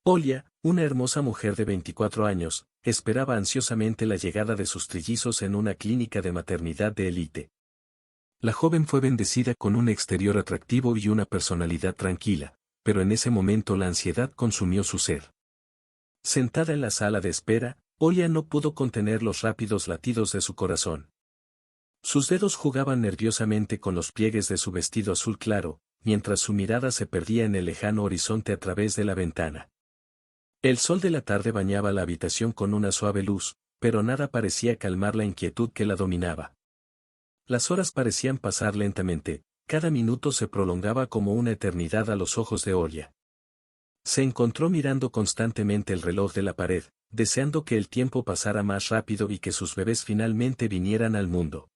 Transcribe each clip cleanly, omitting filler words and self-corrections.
Olia, una hermosa mujer de 24 años, esperaba ansiosamente la llegada de sus trillizos en una clínica de maternidad de élite. La joven fue bendecida con un exterior atractivo y una personalidad tranquila, pero en ese momento la ansiedad consumió su ser. Sentada en la sala de espera, Olia no pudo contener los rápidos latidos de su corazón. Sus dedos jugaban nerviosamente con los pliegues de su vestido azul claro, mientras su mirada se perdía en el lejano horizonte a través de la ventana. El sol de la tarde bañaba la habitación con una suave luz, pero nada parecía calmar la inquietud que la dominaba. Las horas parecían pasar lentamente, cada minuto se prolongaba como una eternidad a los ojos de Olia. Se encontró mirando constantemente el reloj de la pared, deseando que el tiempo pasara más rápido y que sus bebés finalmente vinieran al mundo.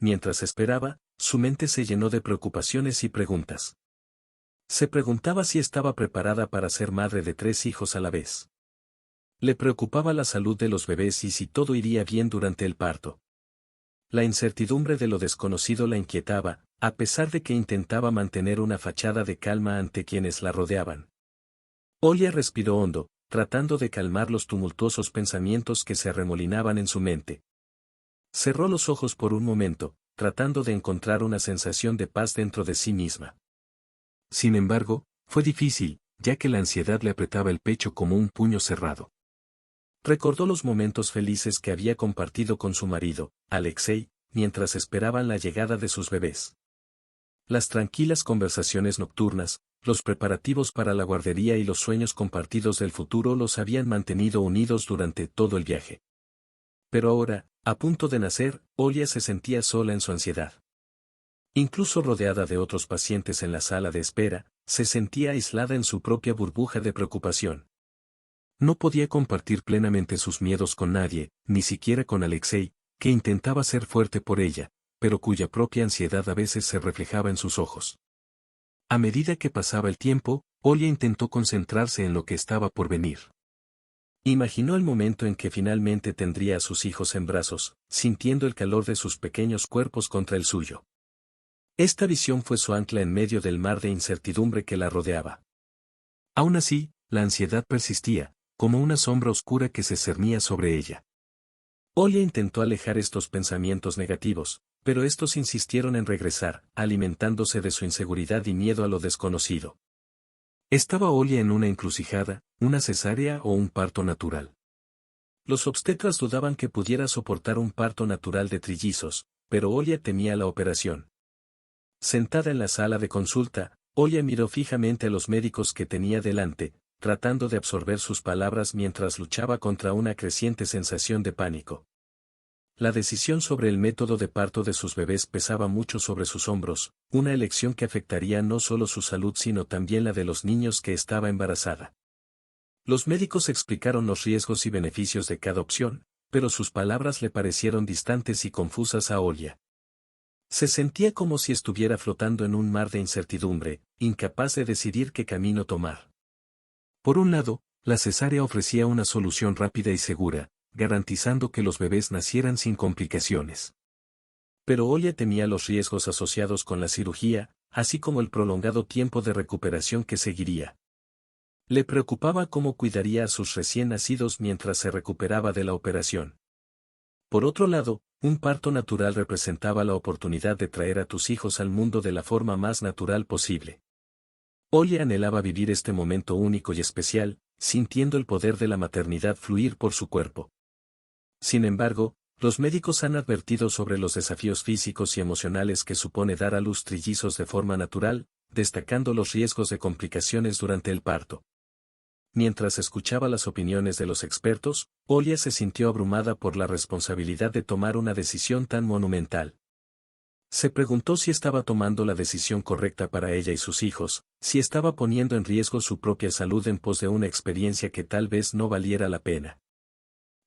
Mientras esperaba, su mente se llenó de preocupaciones y preguntas. Se preguntaba si estaba preparada para ser madre de 3 hijos a la vez. Le preocupaba la salud de los bebés y si todo iría bien durante el parto. La incertidumbre de lo desconocido la inquietaba, a pesar de que intentaba mantener una fachada de calma ante quienes la rodeaban. Olia respiró hondo, tratando de calmar los tumultuosos pensamientos que se arremolinaban en su mente. Cerró los ojos por un momento, tratando de encontrar una sensación de paz dentro de sí misma. Sin embargo, fue difícil, ya que la ansiedad le apretaba el pecho como un puño cerrado. Recordó los momentos felices que había compartido con su marido, Alexei, mientras esperaban la llegada de sus bebés. Las tranquilas conversaciones nocturnas, los preparativos para la guardería y los sueños compartidos del futuro los habían mantenido unidos durante todo el viaje. Pero ahora, a punto de nacer, Olia se sentía sola en su ansiedad. Incluso rodeada de otros pacientes en la sala de espera, se sentía aislada en su propia burbuja de preocupación. No podía compartir plenamente sus miedos con nadie, ni siquiera con Alexei, que intentaba ser fuerte por ella, pero cuya propia ansiedad a veces se reflejaba en sus ojos. A medida que pasaba el tiempo, Olia intentó concentrarse en lo que estaba por venir. Imaginó el momento en que finalmente tendría a sus hijos en brazos, sintiendo el calor de sus pequeños cuerpos contra el suyo. Esta visión fue su ancla en medio del mar de incertidumbre que la rodeaba. Aún así, la ansiedad persistía, como una sombra oscura que se cernía sobre ella. Olia intentó alejar estos pensamientos negativos, pero estos insistieron en regresar, alimentándose de su inseguridad y miedo a lo desconocido. ¿Estaba Olia en una encrucijada, una cesárea o un parto natural? Los obstetras dudaban que pudiera soportar un parto natural de trillizos, pero Olia temía la operación. Sentada en la sala de consulta, Olia miró fijamente a los médicos que tenía delante, tratando de absorber sus palabras mientras luchaba contra una creciente sensación de pánico. La decisión sobre el método de parto de sus bebés pesaba mucho sobre sus hombros, una elección que afectaría no solo su salud sino también la de los niños que estaba embarazada. Los médicos explicaron los riesgos y beneficios de cada opción, pero sus palabras le parecieron distantes y confusas a Olia. Se sentía como si estuviera flotando en un mar de incertidumbre, incapaz de decidir qué camino tomar. Por un lado, la cesárea ofrecía una solución rápida y segura, garantizando que los bebés nacieran sin complicaciones. Pero Olia temía los riesgos asociados con la cirugía, así como el prolongado tiempo de recuperación que seguiría. Le preocupaba cómo cuidaría a sus recién nacidos mientras se recuperaba de la operación. Por otro lado, un parto natural representaba la oportunidad de traer a tus hijos al mundo de la forma más natural posible. Olia anhelaba vivir este momento único y especial, sintiendo el poder de la maternidad fluir por su cuerpo. Sin embargo, los médicos han advertido sobre los desafíos físicos y emocionales que supone dar a luz trillizos de forma natural, destacando los riesgos de complicaciones durante el parto. Mientras escuchaba las opiniones de los expertos, Olia se sintió abrumada por la responsabilidad de tomar una decisión tan monumental. Se preguntó si estaba tomando la decisión correcta para ella y sus hijos, si estaba poniendo en riesgo su propia salud en pos de una experiencia que tal vez no valiera la pena.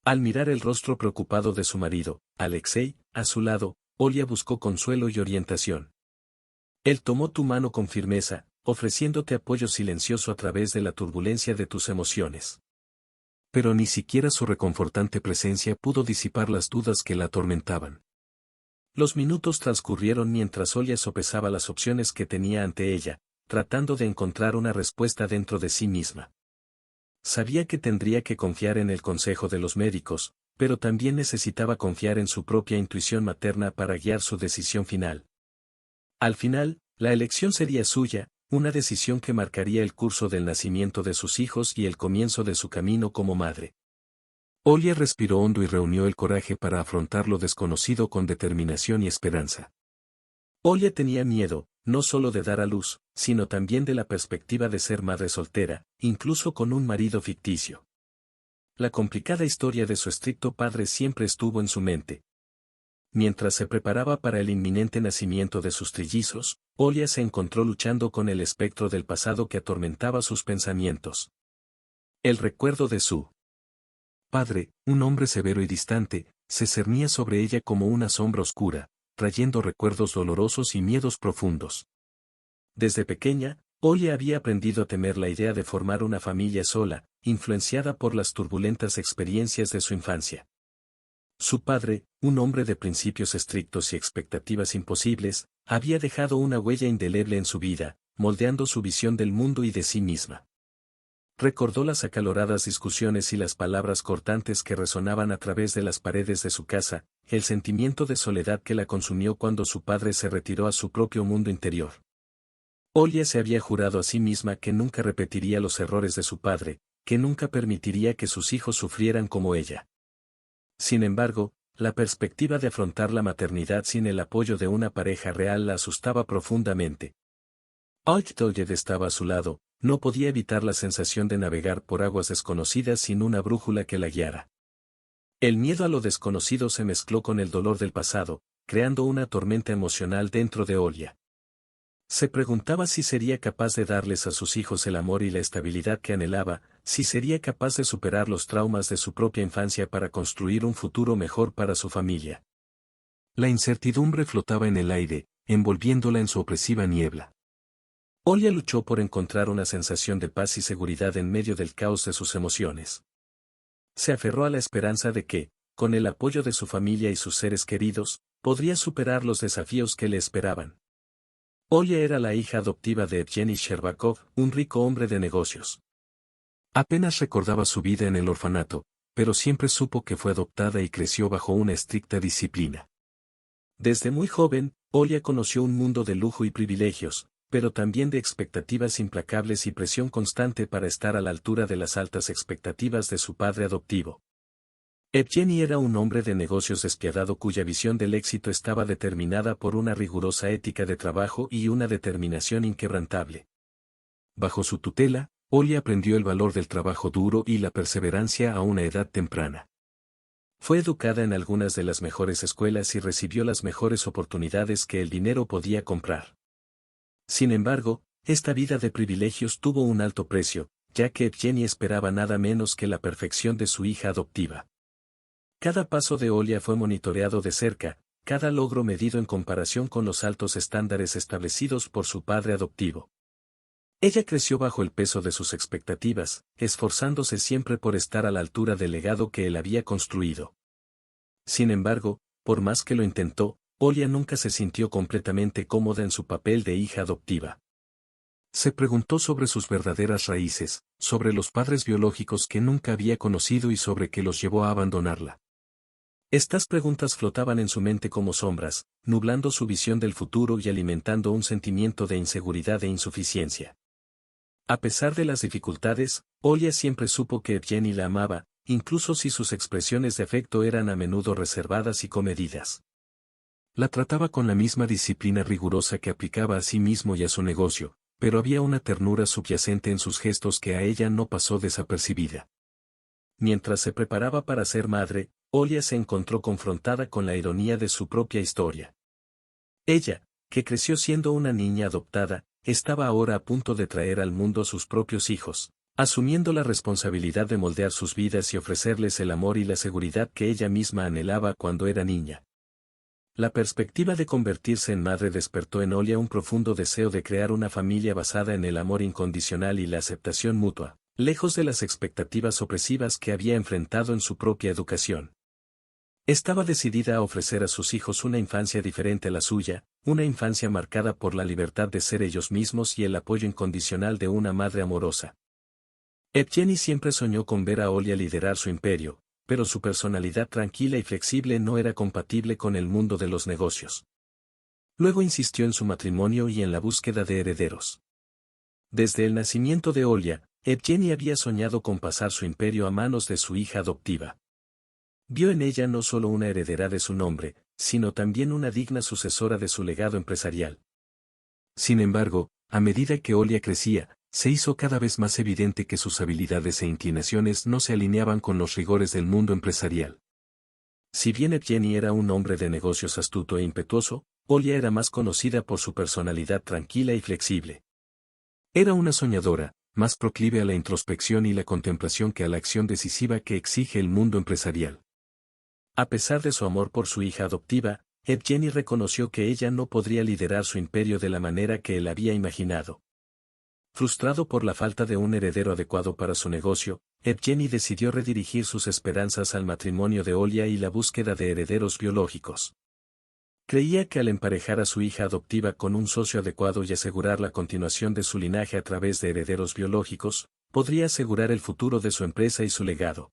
Al mirar el rostro preocupado de su marido, Alexei, a su lado, Olia buscó consuelo y orientación. Él tomó tu mano con firmeza, ofreciéndote apoyo silencioso a través de la turbulencia de tus emociones. Pero ni siquiera su reconfortante presencia pudo disipar las dudas que la atormentaban. Los minutos transcurrieron mientras Olia sopesaba las opciones que tenía ante ella, tratando de encontrar una respuesta dentro de sí misma. Sabía que tendría que confiar en el consejo de los médicos, pero también necesitaba confiar en su propia intuición materna para guiar su decisión final. Al final, la elección sería suya, una decisión que marcaría el curso del nacimiento de sus hijos y el comienzo de su camino como madre. Olia respiró hondo y reunió el coraje para afrontar lo desconocido con determinación y esperanza. Olia tenía miedo, no solo de dar a luz, sino también de la perspectiva de ser madre soltera, incluso con un marido ficticio. La complicada historia de su estricto padre siempre estuvo en su mente. Mientras se preparaba para el inminente nacimiento de sus trillizos, Olia se encontró luchando con el espectro del pasado que atormentaba sus pensamientos. El recuerdo de su padre, un hombre severo y distante, se cernía sobre ella como una sombra oscura, trayendo recuerdos dolorosos y miedos profundos. Desde pequeña, Olia había aprendido a temer la idea de formar una familia sola, influenciada por las turbulentas experiencias de su infancia. Su padre, un hombre de principios estrictos y expectativas imposibles, había dejado una huella indeleble en su vida, moldeando su visión del mundo y de sí misma. Recordó las acaloradas discusiones y las palabras cortantes que resonaban a través de las paredes de su casa, el sentimiento de soledad que la consumió cuando su padre se retiró a su propio mundo interior. Olia se había jurado a sí misma que nunca repetiría los errores de su padre, que nunca permitiría que sus hijos sufrieran como ella. Sin embargo, la perspectiva de afrontar la maternidad sin el apoyo de una pareja real la asustaba profundamente. Ochtoled estaba a su lado, no podía evitar la sensación de navegar por aguas desconocidas sin una brújula que la guiara. El miedo a lo desconocido se mezcló con el dolor del pasado, creando una tormenta emocional dentro de Olia. Se preguntaba si sería capaz de darles a sus hijos el amor y la estabilidad que anhelaba, si sería capaz de superar los traumas de su propia infancia para construir un futuro mejor para su familia. La incertidumbre flotaba en el aire, envolviéndola en su opresiva niebla. Olia luchó por encontrar una sensación de paz y seguridad en medio del caos de sus emociones. Se aferró a la esperanza de que, con el apoyo de su familia y sus seres queridos, podría superar los desafíos que le esperaban. Olia era la hija adoptiva de Evgeny Sherbakov, un rico hombre de negocios. Apenas recordaba su vida en el orfanato, pero siempre supo que fue adoptada y creció bajo una estricta disciplina. Desde muy joven, Olia conoció un mundo de lujo y privilegios, pero también de expectativas implacables y presión constante para estar a la altura de las altas expectativas de su padre adoptivo. Evgeny era un hombre de negocios despiadado cuya visión del éxito estaba determinada por una rigurosa ética de trabajo y una determinación inquebrantable. Bajo su tutela, Olia aprendió el valor del trabajo duro y la perseverancia a una edad temprana. Fue educada en algunas de las mejores escuelas y recibió las mejores oportunidades que el dinero podía comprar. Sin embargo, esta vida de privilegios tuvo un alto precio, ya que Evgeny esperaba nada menos que la perfección de su hija adoptiva. Cada paso de Olia fue monitoreado de cerca, cada logro medido en comparación con los altos estándares establecidos por su padre adoptivo. Ella creció bajo el peso de sus expectativas, esforzándose siempre por estar a la altura del legado que él había construido. Sin embargo, por más que lo intentó, Olia nunca se sintió completamente cómoda en su papel de hija adoptiva. Se preguntó sobre sus verdaderas raíces, sobre los padres biológicos que nunca había conocido y sobre qué los llevó a abandonarla. Estas preguntas flotaban en su mente como sombras, nublando su visión del futuro y alimentando un sentimiento de inseguridad e insuficiencia. A pesar de las dificultades, Olia siempre supo que Evgeny la amaba, incluso si sus expresiones de afecto eran a menudo reservadas y comedidas. La trataba con la misma disciplina rigurosa que aplicaba a sí mismo y a su negocio, pero había una ternura subyacente en sus gestos que a ella no pasó desapercibida. Mientras se preparaba para ser madre, Olia se encontró confrontada con la ironía de su propia historia. Ella, que creció siendo una niña adoptada, estaba ahora a punto de traer al mundo a sus propios hijos, asumiendo la responsabilidad de moldear sus vidas y ofrecerles el amor y la seguridad que ella misma anhelaba cuando era niña. La perspectiva de convertirse en madre despertó en Olia un profundo deseo de crear una familia basada en el amor incondicional y la aceptación mutua, lejos de las expectativas opresivas que había enfrentado en su propia educación. Estaba decidida a ofrecer a sus hijos una infancia diferente a la suya, una infancia marcada por la libertad de ser ellos mismos y el apoyo incondicional de una madre amorosa. Evgeny siempre soñó con ver a Olia liderar su imperio, pero su personalidad tranquila y flexible no era compatible con el mundo de los negocios. Luego insistió en su matrimonio y en la búsqueda de herederos. Desde el nacimiento de Olia, Evgeny había soñado con pasar su imperio a manos de su hija adoptiva. Vio en ella no solo una heredera de su nombre, sino también una digna sucesora de su legado empresarial. Sin embargo, a medida que Olia crecía, se hizo cada vez más evidente que sus habilidades e inclinaciones no se alineaban con los rigores del mundo empresarial. Si bien Evgeny era un hombre de negocios astuto e impetuoso, Olia era más conocida por su personalidad tranquila y flexible. Era una soñadora, más proclive a la introspección y la contemplación que a la acción decisiva que exige el mundo empresarial. A pesar de su amor por su hija adoptiva, Evgeny reconoció que ella no podría liderar su imperio de la manera que él había imaginado. Frustrado por la falta de un heredero adecuado para su negocio, Evgeny decidió redirigir sus esperanzas al matrimonio de Olia y la búsqueda de herederos biológicos. Creía que al emparejar a su hija adoptiva con un socio adecuado y asegurar la continuación de su linaje a través de herederos biológicos, podría asegurar el futuro de su empresa y su legado.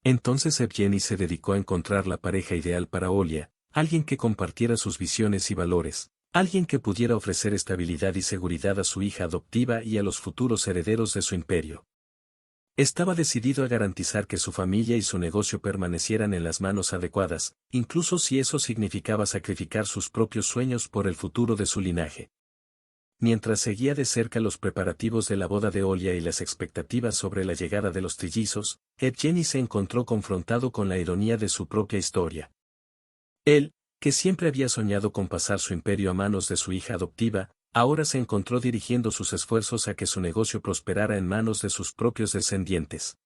Entonces Evgeny se dedicó a encontrar la pareja ideal para Olia, alguien que compartiera sus visiones y valores, alguien que pudiera ofrecer estabilidad y seguridad a su hija adoptiva y a los futuros herederos de su imperio. Estaba decidido a garantizar que su familia y su negocio permanecieran en las manos adecuadas, incluso si eso significaba sacrificar sus propios sueños por el futuro de su linaje. Mientras seguía de cerca los preparativos de la boda de Olia y las expectativas sobre la llegada de los trillizos, Evgeny se encontró confrontado con la ironía de su propia historia. Él, que siempre había soñado con pasar su imperio a manos de su hija adoptiva, ahora se encontró dirigiendo sus esfuerzos a que su negocio prosperara en manos de sus propios descendientes.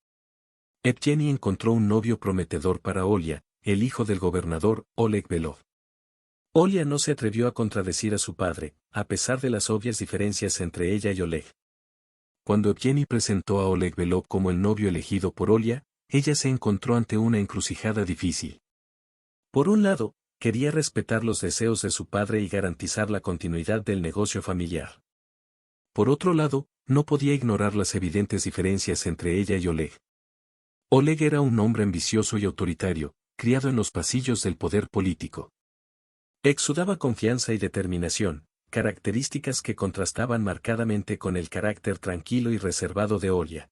Evgeny encontró un novio prometedor para Olia, el hijo del gobernador, Oleg Belov. Olia no se atrevió a contradecir a su padre, a pesar de las obvias diferencias entre ella y Oleg. Cuando Evgeny presentó a Oleg Belov como el novio elegido por Olia, ella se encontró ante una encrucijada difícil. Por un lado, quería respetar los deseos de su padre y garantizar la continuidad del negocio familiar. Por otro lado, no podía ignorar las evidentes diferencias entre ella y Oleg. Oleg era un hombre ambicioso y autoritario, criado en los pasillos del poder político. Exudaba confianza y determinación, características que contrastaban marcadamente con el carácter tranquilo y reservado de Olia.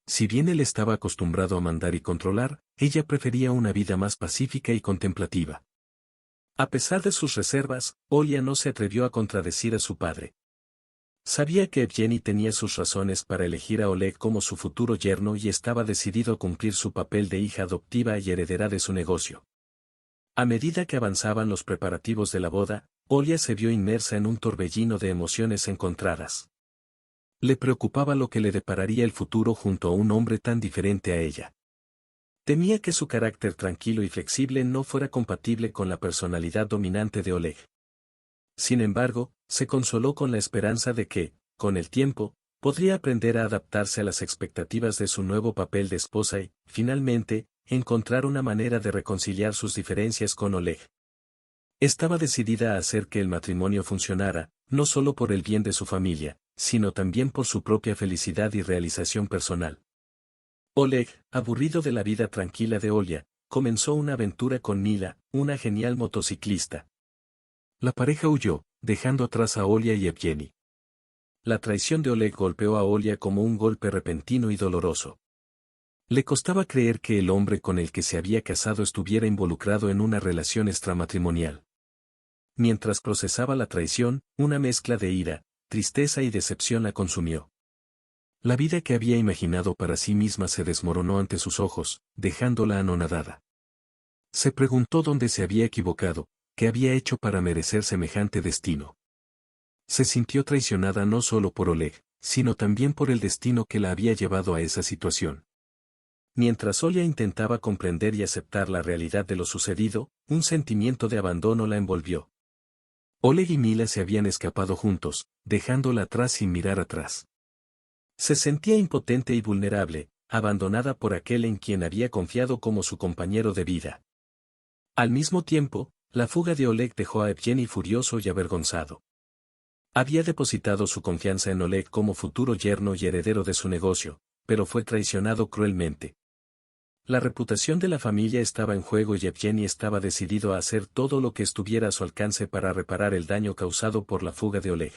Si bien él estaba acostumbrado a mandar y controlar, ella prefería una vida más pacífica y contemplativa. A pesar de sus reservas, Olia no se atrevió a contradecir a su padre. Sabía que Evgeny tenía sus razones para elegir a Oleg como su futuro yerno y estaba decidido a cumplir su papel de hija adoptiva y heredera de su negocio. A medida que avanzaban los preparativos de la boda, Olia se vio inmersa en un torbellino de emociones encontradas. Le preocupaba lo que le depararía el futuro junto a un hombre tan diferente a ella. Temía que su carácter tranquilo y flexible no fuera compatible con la personalidad dominante de Oleg. Sin embargo, se consoló con la esperanza de que, con el tiempo, podría aprender a adaptarse a las expectativas de su nuevo papel de esposa y, finalmente, encontrar una manera de reconciliar sus diferencias con Oleg. Estaba decidida a hacer que el matrimonio funcionara, no solo por el bien de su familia, sino también por su propia felicidad y realización personal. Oleg, aburrido de la vida tranquila de Olia, comenzó una aventura con Mila, una genial motociclista. La pareja huyó, dejando atrás a Olia y Evgeny. La traición de Oleg golpeó a Olia como un golpe repentino y doloroso. Le costaba creer que el hombre con el que se había casado estuviera involucrado en una relación extramatrimonial. Mientras procesaba la traición, una mezcla de ira, tristeza y decepción la consumió. La vida que había imaginado para sí misma se desmoronó ante sus ojos, dejándola anonadada. Se preguntó dónde se había equivocado, qué había hecho para merecer semejante destino. Se sintió traicionada no solo por Oleg, sino también por el destino que la había llevado a esa situación. Mientras Olia intentaba comprender y aceptar la realidad de lo sucedido, un sentimiento de abandono la envolvió. Oleg y Mila se habían escapado juntos, dejándola atrás sin mirar atrás. Se sentía impotente y vulnerable, abandonada por aquel en quien había confiado como su compañero de vida. Al mismo tiempo, la fuga de Oleg dejó a Evgeny furioso y avergonzado. Había depositado su confianza en Oleg como futuro yerno y heredero de su negocio, pero fue traicionado cruelmente. La reputación de la familia estaba en juego y Evgeny estaba decidido a hacer todo lo que estuviera a su alcance para reparar el daño causado por la fuga de Oleg.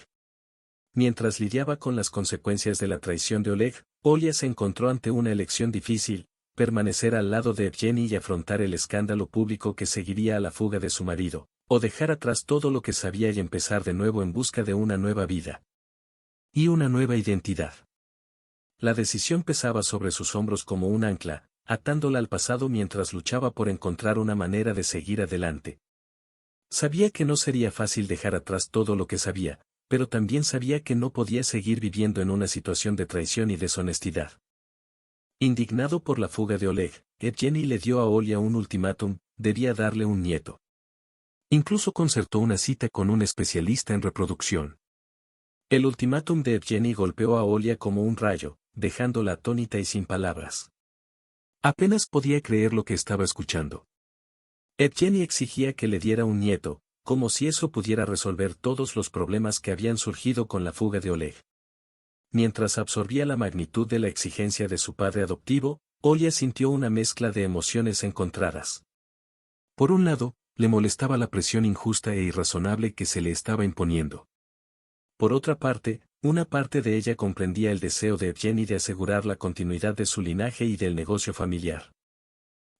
Mientras lidiaba con las consecuencias de la traición de Oleg, Olia se encontró ante una elección difícil: permanecer al lado de Evgeny y afrontar el escándalo público que seguiría a la fuga de su marido, o dejar atrás todo lo que sabía y empezar de nuevo en busca de una nueva vida y una nueva identidad. La decisión pesaba sobre sus hombros como un ancla, atándola al pasado mientras luchaba por encontrar una manera de seguir adelante. Sabía que no sería fácil dejar atrás todo lo que sabía, pero también sabía que no podía seguir viviendo en una situación de traición y deshonestidad. Indignado por la fuga de Oleg, Evgeny le dio a Olia un ultimátum: debía darle un nieto. Incluso concertó una cita con un especialista en reproducción. El ultimátum de Evgeny golpeó a Olia como un rayo, dejándola atónita y sin palabras. Apenas podía creer lo que estaba escuchando. Evgeny exigía que le diera un nieto, como si eso pudiera resolver todos los problemas que habían surgido con la fuga de Oleg. Mientras absorbía la magnitud de la exigencia de su padre adoptivo, Olia sintió una mezcla de emociones encontradas. Por un lado, le molestaba la presión injusta e irrazonable que se le estaba imponiendo. Por otra parte, una parte de ella comprendía el deseo de Evgeny de asegurar la continuidad de su linaje y del negocio familiar.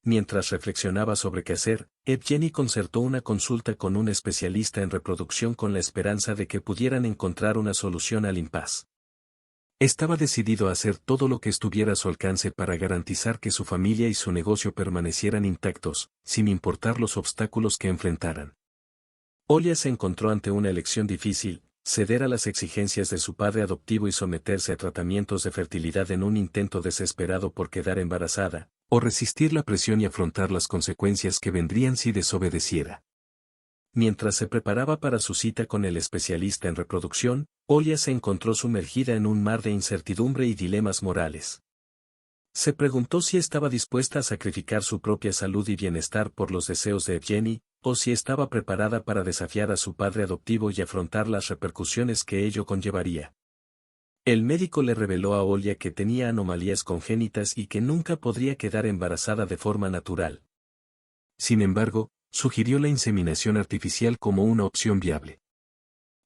Mientras reflexionaba sobre qué hacer, Evgeny concertó una consulta con un especialista en reproducción con la esperanza de que pudieran encontrar una solución al impasse. Estaba decidido a hacer todo lo que estuviera a su alcance para garantizar que su familia y su negocio permanecieran intactos, sin importar los obstáculos que enfrentaran. Olia se encontró ante una elección difícil: ceder a las exigencias de su padre adoptivo y someterse a tratamientos de fertilidad en un intento desesperado por quedar embarazada, o resistir la presión y afrontar las consecuencias que vendrían si desobedeciera. Mientras se preparaba para su cita con el especialista en reproducción, Olia se encontró sumergida en un mar de incertidumbre y dilemas morales. Se preguntó si estaba dispuesta a sacrificar su propia salud y bienestar por los deseos de Evgeny, o si estaba preparada para desafiar a su padre adoptivo y afrontar las repercusiones que ello conllevaría. El médico le reveló a Olia que tenía anomalías congénitas y que nunca podría quedar embarazada de forma natural. Sin embargo, sugirió la inseminación artificial como una opción viable.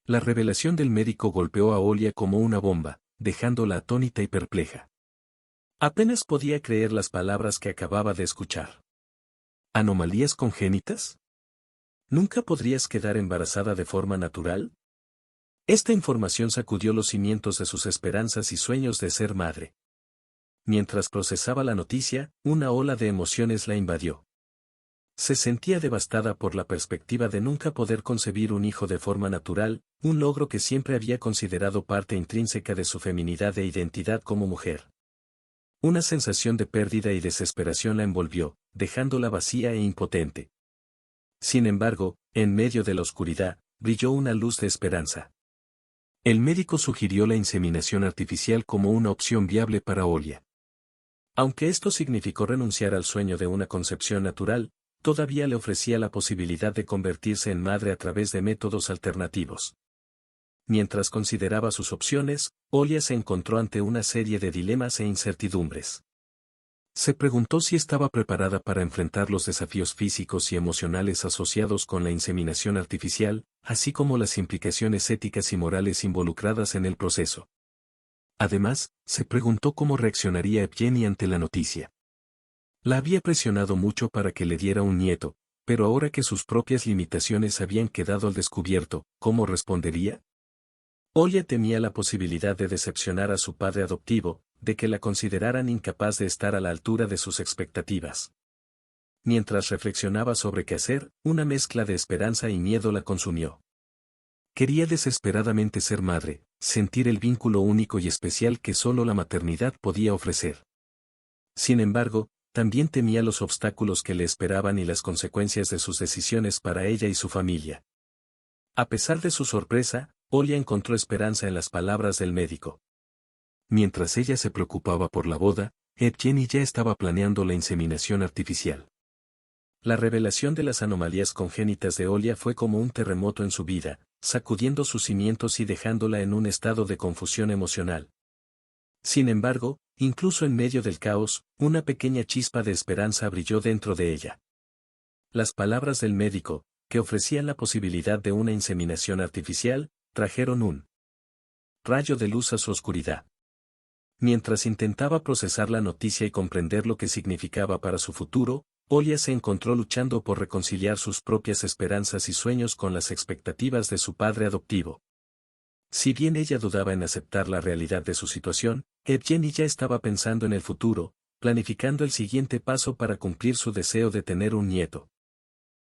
La revelación del médico golpeó a Olia como una bomba, dejándola atónita y perpleja. Apenas podía creer las palabras que acababa de escuchar. ¿Anomalías congénitas? ¿Nunca podrías quedar embarazada de forma natural? Esta información sacudió los cimientos de sus esperanzas y sueños de ser madre. Mientras procesaba la noticia, una ola de emociones la invadió. Se sentía devastada por la perspectiva de nunca poder concebir un hijo de forma natural, un logro que siempre había considerado parte intrínseca de su feminidad e identidad como mujer. Una sensación de pérdida y desesperación la envolvió, dejándola vacía e impotente. Sin embargo, en medio de la oscuridad, brilló una luz de esperanza. El médico sugirió la inseminación artificial como una opción viable para Olia. Aunque esto significó renunciar al sueño de una concepción natural, todavía le ofrecía la posibilidad de convertirse en madre a través de métodos alternativos. Mientras consideraba sus opciones, Olia se encontró ante una serie de dilemas e incertidumbres. Se preguntó si estaba preparada para enfrentar los desafíos físicos y emocionales asociados con la inseminación artificial, así como las implicaciones éticas y morales involucradas en el proceso. Además, se preguntó cómo reaccionaría Evgeny ante la noticia. La había presionado mucho para que le diera un nieto, pero ahora que sus propias limitaciones habían quedado al descubierto, ¿cómo respondería? Olia temía la posibilidad de decepcionar a su padre adoptivo, de que la consideraran incapaz de estar a la altura de sus expectativas. Mientras reflexionaba sobre qué hacer, una mezcla de esperanza y miedo la consumió. Quería desesperadamente ser madre, sentir el vínculo único y especial que solo la maternidad podía ofrecer. Sin embargo, también temía los obstáculos que le esperaban y las consecuencias de sus decisiones para ella y su familia. A pesar de su sorpresa, Olia encontró esperanza en las palabras del médico. Mientras ella se preocupaba por la boda, Evgeny ya estaba planeando la inseminación artificial. La revelación de las anomalías congénitas de Olia fue como un terremoto en su vida, sacudiendo sus cimientos y dejándola en un estado de confusión emocional. Sin embargo, incluso en medio del caos, una pequeña chispa de esperanza brilló dentro de ella. Las palabras del médico, que ofrecían la posibilidad de una inseminación artificial, trajeron un rayo de luz a su oscuridad. Mientras intentaba procesar la noticia y comprender lo que significaba para su futuro, Olia se encontró luchando por reconciliar sus propias esperanzas y sueños con las expectativas de su padre adoptivo. Si bien ella dudaba en aceptar la realidad de su situación, Evgeny ya estaba pensando en el futuro, planificando el siguiente paso para cumplir su deseo de tener un nieto.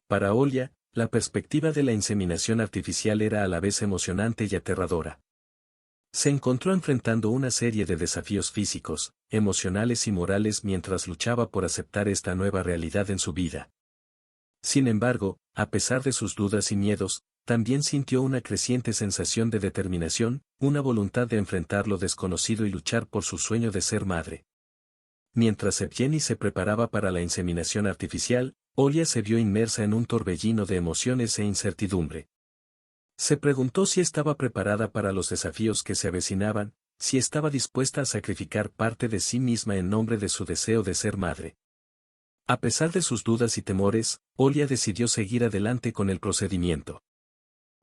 Para Olia, la perspectiva de la inseminación artificial era a la vez emocionante y aterradora. Se encontró enfrentando una serie de desafíos físicos, emocionales y morales mientras luchaba por aceptar esta nueva realidad en su vida. Sin embargo, a pesar de sus dudas y miedos, también sintió una creciente sensación de determinación, una voluntad de enfrentar lo desconocido y luchar por su sueño de ser madre. Mientras Evgeny se preparaba para la inseminación artificial, Olia se vio inmersa en un torbellino de emociones e incertidumbre. Se preguntó si estaba preparada para los desafíos que se avecinaban, si estaba dispuesta a sacrificar parte de sí misma en nombre de su deseo de ser madre. A pesar de sus dudas y temores, Olia decidió seguir adelante con el procedimiento.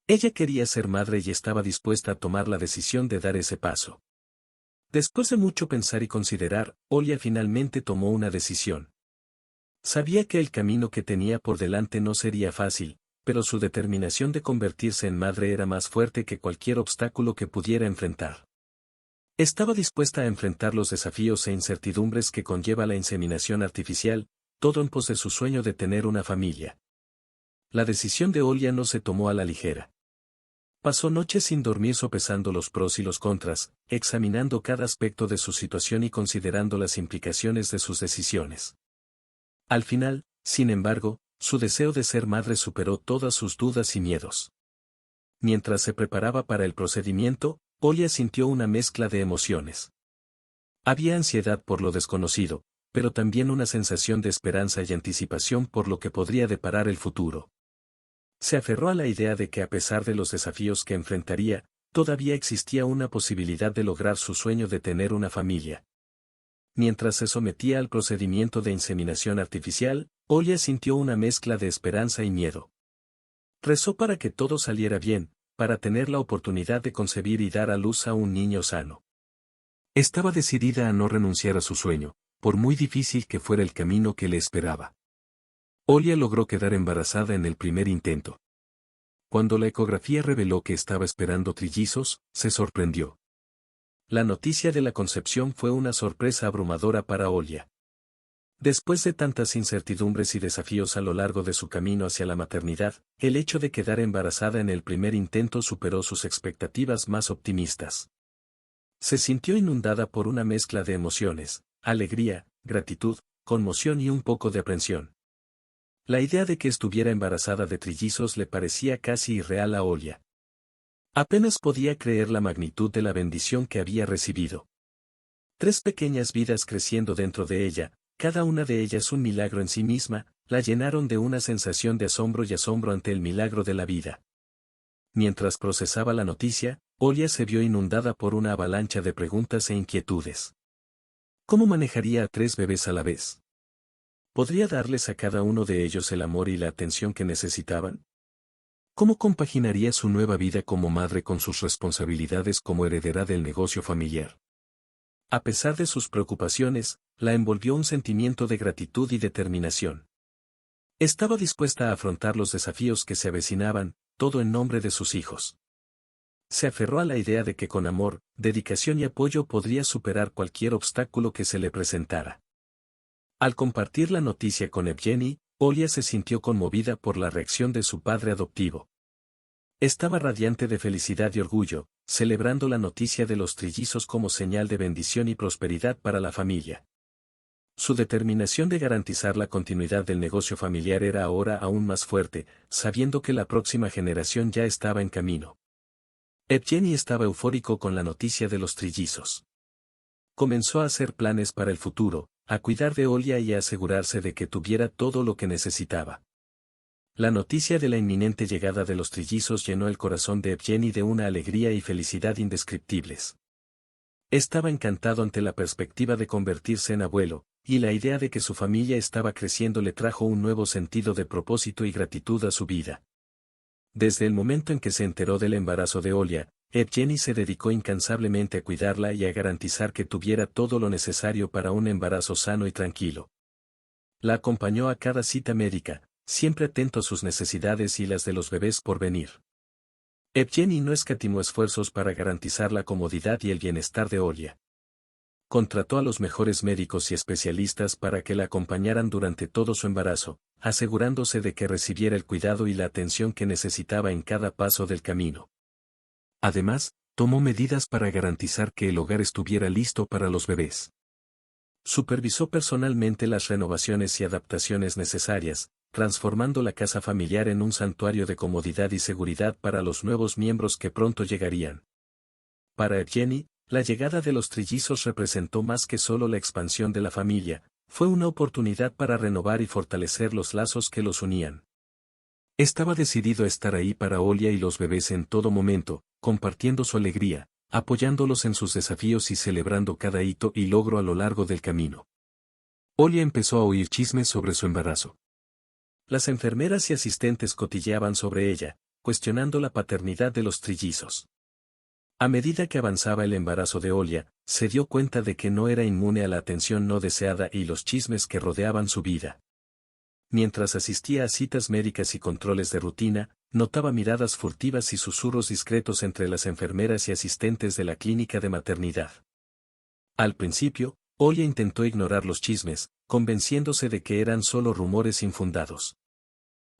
Ella quería ser madre y estaba dispuesta a tomar la decisión de dar ese paso. Después de mucho pensar y considerar, Olia finalmente tomó una decisión. Sabía que el camino que tenía por delante no sería fácil, pero su determinación de convertirse en madre era más fuerte que cualquier obstáculo que pudiera enfrentar. Estaba dispuesta a enfrentar los desafíos e incertidumbres que conlleva la inseminación artificial, todo en pos de su sueño de tener una familia. La decisión de Olia no se tomó a la ligera. Pasó noches sin dormir sopesando los pros y los contras, examinando cada aspecto de su situación y considerando las implicaciones de sus decisiones. Al final, sin embargo, su deseo de ser madre superó todas sus dudas y miedos. Mientras se preparaba para el procedimiento, Olia sintió una mezcla de emociones. Había ansiedad por lo desconocido, pero también una sensación de esperanza y anticipación por lo que podría deparar el futuro. Se aferró a la idea de que a pesar de los desafíos que enfrentaría, todavía existía una posibilidad de lograr su sueño de tener una familia. Mientras se sometía al procedimiento de inseminación artificial, Olia sintió una mezcla de esperanza y miedo. Rezó para que todo saliera bien, para tener la oportunidad de concebir y dar a luz a un niño sano. Estaba decidida a no renunciar a su sueño, por muy difícil que fuera el camino que le esperaba. Olia logró quedar embarazada en el primer intento. Cuando la ecografía reveló que estaba esperando trillizos, se sorprendió. La noticia de la concepción fue una sorpresa abrumadora para Olia. Después de tantas incertidumbres y desafíos a lo largo de su camino hacia la maternidad, el hecho de quedar embarazada en el primer intento superó sus expectativas más optimistas. Se sintió inundada por una mezcla de emociones, alegría, gratitud, conmoción y un poco de aprensión. La idea de que estuviera embarazada de trillizos le parecía casi irreal a Olia. Apenas podía creer la magnitud de la bendición que había recibido. 3 pequeñas vidas creciendo dentro de ella, cada una de ellas un milagro en sí misma, la llenaron de una sensación de asombro y asombro ante el milagro de la vida. Mientras procesaba la noticia, Olia se vio inundada por una avalancha de preguntas e inquietudes. ¿Cómo manejaría a 3 bebés a la vez? ¿Podría darles a cada uno de ellos el amor y la atención que necesitaban? ¿Cómo compaginaría su nueva vida como madre con sus responsabilidades como heredera del negocio familiar? A pesar de sus preocupaciones, la envolvió un sentimiento de gratitud y determinación. Estaba dispuesta a afrontar los desafíos que se avecinaban, todo en nombre de sus hijos. Se aferró a la idea de que con amor, dedicación y apoyo podría superar cualquier obstáculo que se le presentara. Al compartir la noticia con Evgeny, Olia se sintió conmovida por la reacción de su padre adoptivo. Estaba radiante de felicidad y orgullo, celebrando la noticia de los trillizos como señal de bendición y prosperidad para la familia. Su determinación de garantizar la continuidad del negocio familiar era ahora aún más fuerte, sabiendo que la próxima generación ya estaba en camino. Evgeny estaba eufórico con la noticia de los trillizos. Comenzó a hacer planes para el futuro, a cuidar de Olia y a asegurarse de que tuviera todo lo que necesitaba. La noticia de la inminente llegada de los trillizos llenó el corazón de Evgeny de una alegría y felicidad indescriptibles. Estaba encantado ante la perspectiva de convertirse en abuelo, y la idea de que su familia estaba creciendo le trajo un nuevo sentido de propósito y gratitud a su vida. Desde el momento en que se enteró del embarazo de Olia, Evgeny se dedicó incansablemente a cuidarla y a garantizar que tuviera todo lo necesario para un embarazo sano y tranquilo. La acompañó a cada cita médica, siempre atento a sus necesidades y las de los bebés por venir. Evgeny no escatimó esfuerzos para garantizar la comodidad y el bienestar de Olia. Contrató a los mejores médicos y especialistas para que la acompañaran durante todo su embarazo, asegurándose de que recibiera el cuidado y la atención que necesitaba en cada paso del camino. Además, tomó medidas para garantizar que el hogar estuviera listo para los bebés. Supervisó personalmente las renovaciones y adaptaciones necesarias, transformando la casa familiar en un santuario de comodidad y seguridad para los nuevos miembros que pronto llegarían. Para Evgeny, la llegada de los trillizos representó más que solo la expansión de la familia, fue una oportunidad para renovar y fortalecer los lazos que los unían. Estaba decidido a estar ahí para Olia y los bebés en todo momento, compartiendo su alegría, apoyándolos en sus desafíos y celebrando cada hito y logro a lo largo del camino. Olia empezó a oír chismes sobre su embarazo. Las enfermeras y asistentes cotilleaban sobre ella, cuestionando la paternidad de los trillizos. A medida que avanzaba el embarazo de Olia, se dio cuenta de que no era inmune a la atención no deseada y los chismes que rodeaban su vida. Mientras asistía a citas médicas y controles de rutina, notaba miradas furtivas y susurros discretos entre las enfermeras y asistentes de la clínica de maternidad. Al principio, Olia intentó ignorar los chismes, convenciéndose de que eran solo rumores infundados.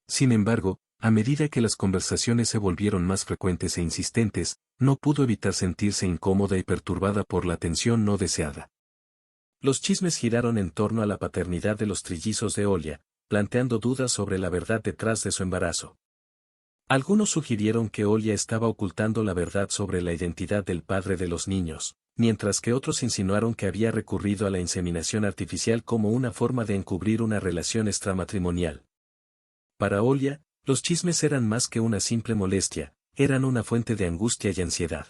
Sin embargo, a medida que las conversaciones se volvieron más frecuentes e insistentes, no pudo evitar sentirse incómoda y perturbada por la atención no deseada. Los chismes giraron en torno a la paternidad de los trillizos de Olia, planteando dudas sobre la verdad detrás de su embarazo. Algunos sugirieron que Olia estaba ocultando la verdad sobre la identidad del padre de los niños, mientras que otros insinuaron que había recurrido a la inseminación artificial como una forma de encubrir una relación extramatrimonial. Para Olia, los chismes eran más que una simple molestia, eran una fuente de angustia y ansiedad.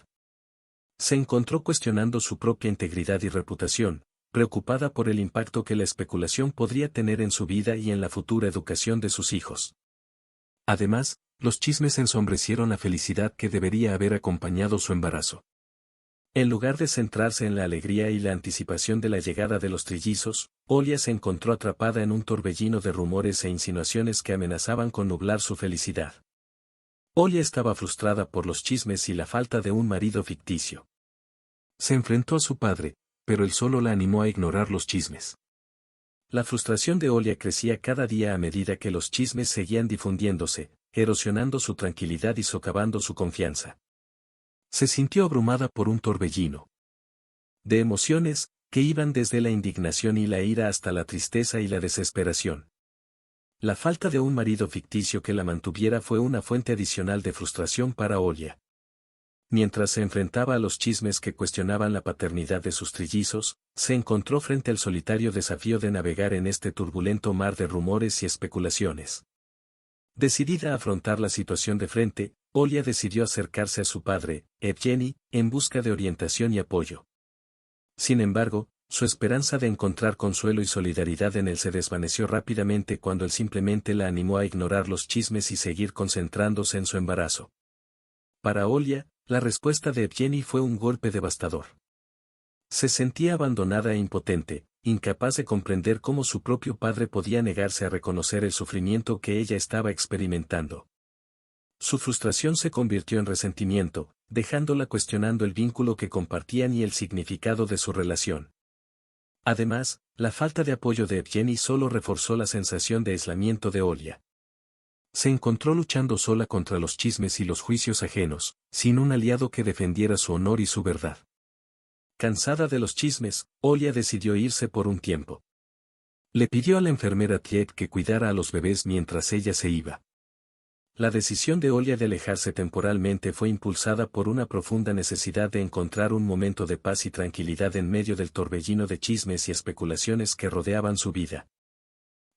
Se encontró cuestionando su propia integridad y reputación, preocupada por el impacto que la especulación podría tener en su vida y en la futura educación de sus hijos. Además, los chismes ensombrecieron la felicidad que debería haber acompañado su embarazo. En lugar de centrarse en la alegría y la anticipación de la llegada de los trillizos, Olia se encontró atrapada en un torbellino de rumores e insinuaciones que amenazaban con nublar su felicidad. Olia estaba frustrada por los chismes y la falta de un marido ficticio. Se enfrentó a su padre, pero él solo la animó a ignorar los chismes. La frustración de Olia crecía cada día a medida que los chismes seguían difundiéndose, erosionando su tranquilidad y socavando su confianza. Se sintió abrumada por un torbellino de emociones, que iban desde la indignación y la ira hasta la tristeza y la desesperación. La falta de un marido ficticio que la mantuviera fue una fuente adicional de frustración para Olia. Mientras se enfrentaba a los chismes que cuestionaban la paternidad de sus trillizos, se encontró frente al solitario desafío de navegar en este turbulento mar de rumores y especulaciones. Decidida a afrontar la situación de frente, Olia decidió acercarse a su padre, Evgeny, en busca de orientación y apoyo. Sin embargo, su esperanza de encontrar consuelo y solidaridad en él se desvaneció rápidamente cuando él simplemente la animó a ignorar los chismes y seguir concentrándose en su embarazo. Para Olia, la respuesta de Evgeny fue un golpe devastador. Se sentía abandonada e impotente, incapaz de comprender cómo su propio padre podía negarse a reconocer el sufrimiento que ella estaba experimentando. Su frustración se convirtió en resentimiento, dejándola cuestionando el vínculo que compartían y el significado de su relación. Además, la falta de apoyo de Evgeny solo reforzó la sensación de aislamiento de Olia. Se encontró luchando sola contra los chismes y los juicios ajenos, sin un aliado que defendiera su honor y su verdad. Cansada de los chismes, Olia decidió irse por un tiempo. Le pidió a la enfermera Tiet que cuidara a los bebés mientras ella se iba. La decisión de Olia de alejarse temporalmente fue impulsada por una profunda necesidad de encontrar un momento de paz y tranquilidad en medio del torbellino de chismes y especulaciones que rodeaban su vida.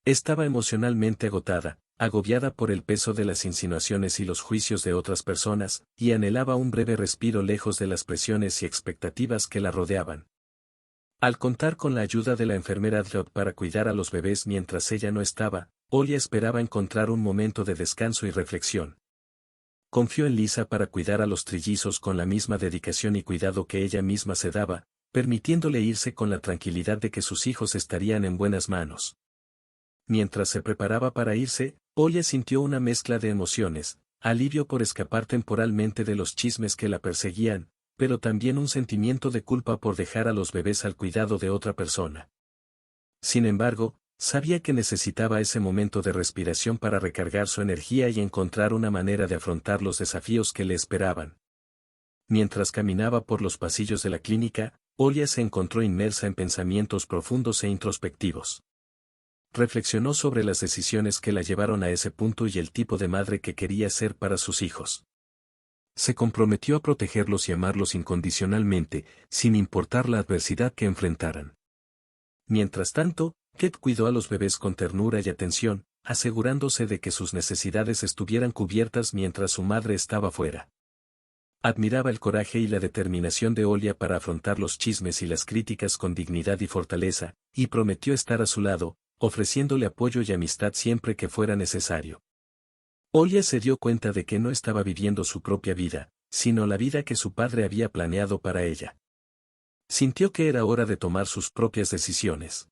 Estaba emocionalmente agotada, agobiada por el peso de las insinuaciones y los juicios de otras personas, y anhelaba un breve respiro lejos de las presiones y expectativas que la rodeaban. Al contar con la ayuda de la enfermera Adlot para cuidar a los bebés mientras ella no estaba, Olia esperaba encontrar un momento de descanso y reflexión. Confió en Lisa para cuidar a los trillizos con la misma dedicación y cuidado que ella misma se daba, permitiéndole irse con la tranquilidad de que sus hijos estarían en buenas manos. Mientras se preparaba para irse, Olia sintió una mezcla de emociones, alivio por escapar temporalmente de los chismes que la perseguían, pero también un sentimiento de culpa por dejar a los bebés al cuidado de otra persona. Sin embargo, sabía que necesitaba ese momento de respiración para recargar su energía y encontrar una manera de afrontar los desafíos que le esperaban. Mientras caminaba por los pasillos de la clínica, Olia se encontró inmersa en pensamientos profundos e introspectivos. Reflexionó sobre las decisiones que la llevaron a ese punto y el tipo de madre que quería ser para sus hijos. Se comprometió a protegerlos y amarlos incondicionalmente, sin importar la adversidad que enfrentaran. Mientras tanto, Kate cuidó a los bebés con ternura y atención, asegurándose de que sus necesidades estuvieran cubiertas mientras su madre estaba fuera. Admiraba el coraje y la determinación de Olia para afrontar los chismes y las críticas con dignidad y fortaleza, y prometió estar a su lado, ofreciéndole apoyo y amistad siempre que fuera necesario. Olia se dio cuenta de que no estaba viviendo su propia vida, sino la vida que su padre había planeado para ella. Sintió que era hora de tomar sus propias decisiones.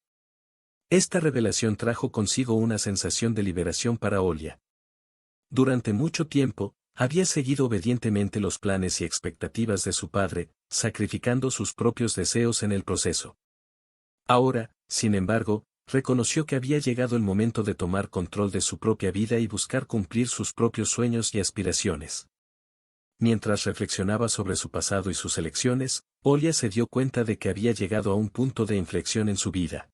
Esta revelación trajo consigo una sensación de liberación para Olia. Durante mucho tiempo, había seguido obedientemente los planes y expectativas de su padre, sacrificando sus propios deseos en el proceso. Ahora, sin embargo, reconoció que había llegado el momento de tomar control de su propia vida y buscar cumplir sus propios sueños y aspiraciones. Mientras reflexionaba sobre su pasado y sus elecciones, Olia se dio cuenta de que había llegado a un punto de inflexión en su vida.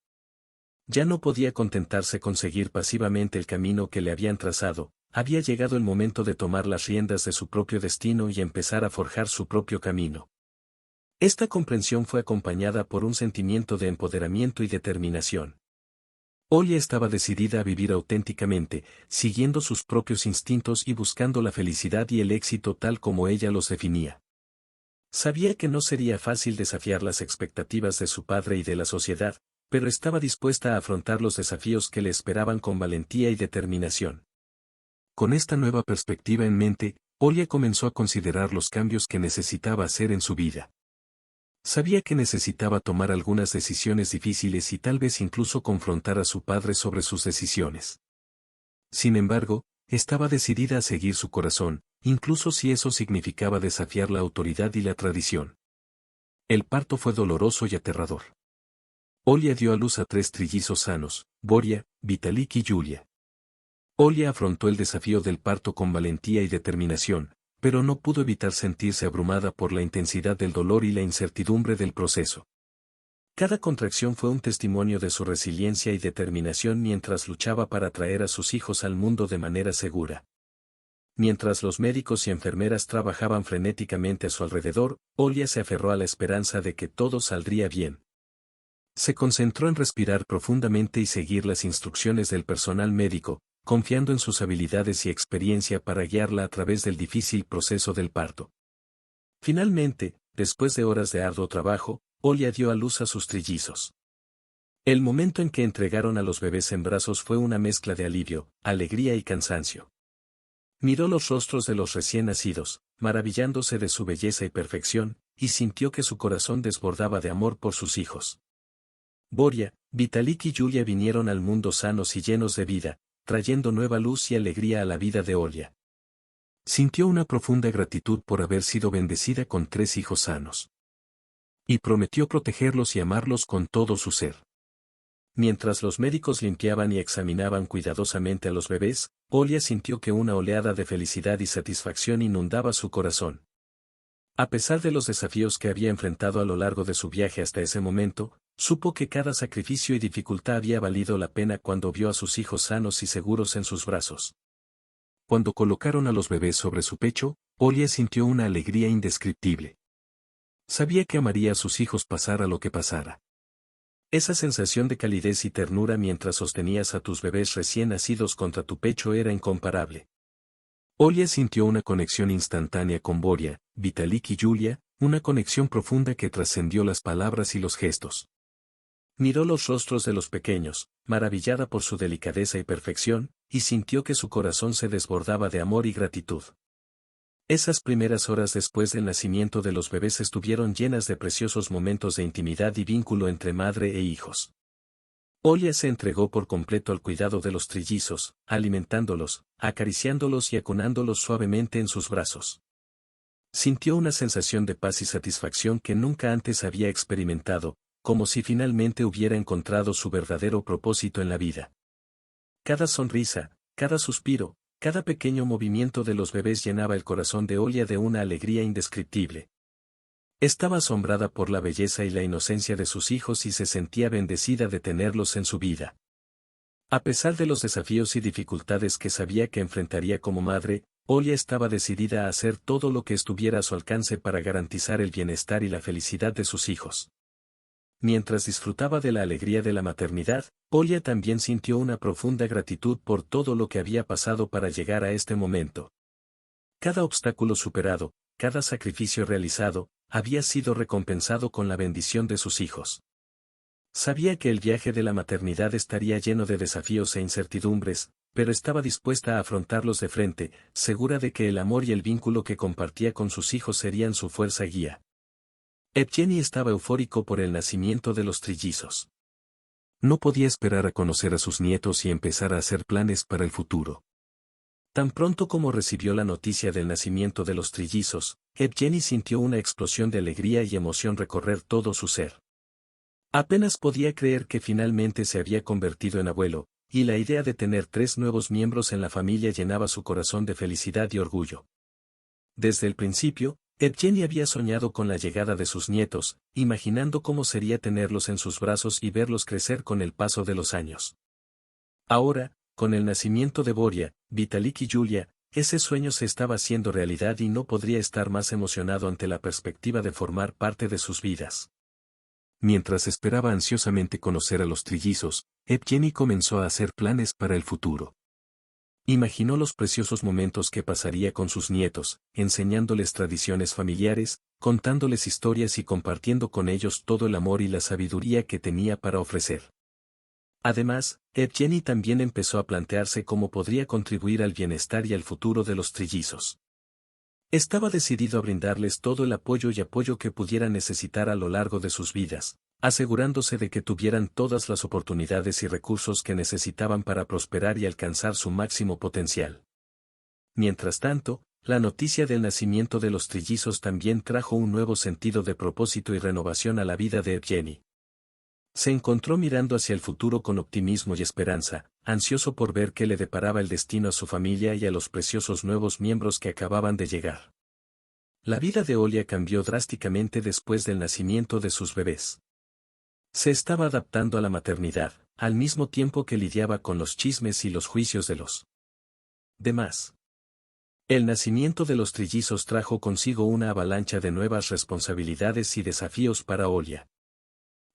Ya no podía contentarse con seguir pasivamente el camino que le habían trazado, había llegado el momento de tomar las riendas de su propio destino y empezar a forjar su propio camino. Esta comprensión fue acompañada por un sentimiento de empoderamiento y determinación. Olia estaba decidida a vivir auténticamente, siguiendo sus propios instintos y buscando la felicidad y el éxito tal como ella los definía. Sabía que no sería fácil desafiar las expectativas de su padre y de la sociedad, pero estaba dispuesta a afrontar los desafíos que le esperaban con valentía y determinación. Con esta nueva perspectiva en mente, Olia comenzó a considerar los cambios que necesitaba hacer en su vida. Sabía que necesitaba tomar algunas decisiones difíciles y tal vez incluso confrontar a su padre sobre sus decisiones. Sin embargo, estaba decidida a seguir su corazón, incluso si eso significaba desafiar la autoridad y la tradición. El parto fue doloroso y aterrador. Olia dio a luz a 3 trillizos sanos, Boria, Vitalik y Yulia. Olia afrontó el desafío del parto con valentía y determinación, pero no pudo evitar sentirse abrumada por la intensidad del dolor y la incertidumbre del proceso. Cada contracción fue un testimonio de su resiliencia y determinación mientras luchaba para traer a sus hijos al mundo de manera segura. Mientras los médicos y enfermeras trabajaban frenéticamente a su alrededor, Olia se aferró a la esperanza de que todo saldría bien. Se concentró en respirar profundamente y seguir las instrucciones del personal médico, confiando en sus habilidades y experiencia para guiarla a través del difícil proceso del parto. Finalmente, después de horas de arduo trabajo, Olia dio a luz a sus trillizos. El momento en que entregaron a los bebés en brazos fue una mezcla de alivio, alegría y cansancio. Miró los rostros de los recién nacidos, maravillándose de su belleza y perfección, y sintió que su corazón desbordaba de amor por sus hijos. Boria, Vitalik y Yulia vinieron al mundo sanos y llenos de vida, trayendo nueva luz y alegría a la vida de Olia. Sintió una profunda gratitud por haber sido bendecida con 3 hijos sanos. Y prometió protegerlos y amarlos con todo su ser. Mientras los médicos limpiaban y examinaban cuidadosamente a los bebés, Olia sintió que una oleada de felicidad y satisfacción inundaba su corazón. A pesar de los desafíos que había enfrentado a lo largo de su viaje hasta ese momento, supo que cada sacrificio y dificultad había valido la pena cuando vio a sus hijos sanos y seguros en sus brazos. Cuando colocaron a los bebés sobre su pecho, Olia sintió una alegría indescriptible. Sabía que amaría a sus hijos pasara lo que pasara. Esa sensación de calidez y ternura mientras sostenías a tus bebés recién nacidos contra tu pecho era incomparable. Olia sintió una conexión instantánea con Boria, Vitalik y Yulia, una conexión profunda que trascendió las palabras y los gestos. Miró los rostros de los pequeños, maravillada por su delicadeza y perfección, y sintió que su corazón se desbordaba de amor y gratitud. Esas primeras horas después del nacimiento de los bebés estuvieron llenas de preciosos momentos de intimidad y vínculo entre madre e hijos. Olia se entregó por completo al cuidado de los trillizos, alimentándolos, acariciándolos y acunándolos suavemente en sus brazos. Sintió una sensación de paz y satisfacción que nunca antes había experimentado, como si finalmente hubiera encontrado su verdadero propósito en la vida. Cada sonrisa, cada suspiro, cada pequeño movimiento de los bebés llenaba el corazón de Olia de una alegría indescriptible. Estaba asombrada por la belleza y la inocencia de sus hijos y se sentía bendecida de tenerlos en su vida. A pesar de los desafíos y dificultades que sabía que enfrentaría como madre, Olia estaba decidida a hacer todo lo que estuviera a su alcance para garantizar el bienestar y la felicidad de sus hijos. Mientras disfrutaba de la alegría de la maternidad, Olia también sintió una profunda gratitud por todo lo que había pasado para llegar a este momento. Cada obstáculo superado, cada sacrificio realizado, había sido recompensado con la bendición de sus hijos. Sabía que el viaje de la maternidad estaría lleno de desafíos e incertidumbres, pero estaba dispuesta a afrontarlos de frente, segura de que el amor y el vínculo que compartía con sus hijos serían su fuerza guía. Evgeny estaba eufórico por el nacimiento de los trillizos. No podía esperar a conocer a sus nietos y empezar a hacer planes para el futuro. Tan pronto como recibió la noticia del nacimiento de los trillizos, Evgeny sintió una explosión de alegría y emoción recorrer todo su ser. Apenas podía creer que finalmente se había convertido en abuelo, y la idea de tener 3 nuevos miembros en la familia llenaba su corazón de felicidad y orgullo. Desde el principio, Evgeny había soñado con la llegada de sus nietos, imaginando cómo sería tenerlos en sus brazos y verlos crecer con el paso de los años. Ahora, con el nacimiento de Boria, Vitalik y Yulia, ese sueño se estaba haciendo realidad y no podría estar más emocionado ante la perspectiva de formar parte de sus vidas. Mientras esperaba ansiosamente conocer a los trillizos, Evgeny comenzó a hacer planes para el futuro. Imaginó los preciosos momentos que pasaría con sus nietos, enseñándoles tradiciones familiares, contándoles historias y compartiendo con ellos todo el amor y la sabiduría que tenía para ofrecer. Además, Evgeny también empezó a plantearse cómo podría contribuir al bienestar y al futuro de los trillizos. Estaba decidido a brindarles todo el apoyo que pudieran necesitar a lo largo de sus vidas, asegurándose de que tuvieran todas las oportunidades y recursos que necesitaban para prosperar y alcanzar su máximo potencial. Mientras tanto, la noticia del nacimiento de los trillizos también trajo un nuevo sentido de propósito y renovación a la vida de Evgeny. Se encontró mirando hacia el futuro con optimismo y esperanza, ansioso por ver qué le deparaba el destino a su familia y a los preciosos nuevos miembros que acababan de llegar. La vida de Olia cambió drásticamente después del nacimiento de sus bebés. Se estaba adaptando a la maternidad, al mismo tiempo que lidiaba con los chismes y los juicios de los demás. El nacimiento de los trillizos trajo consigo una avalancha de nuevas responsabilidades y desafíos para Olia.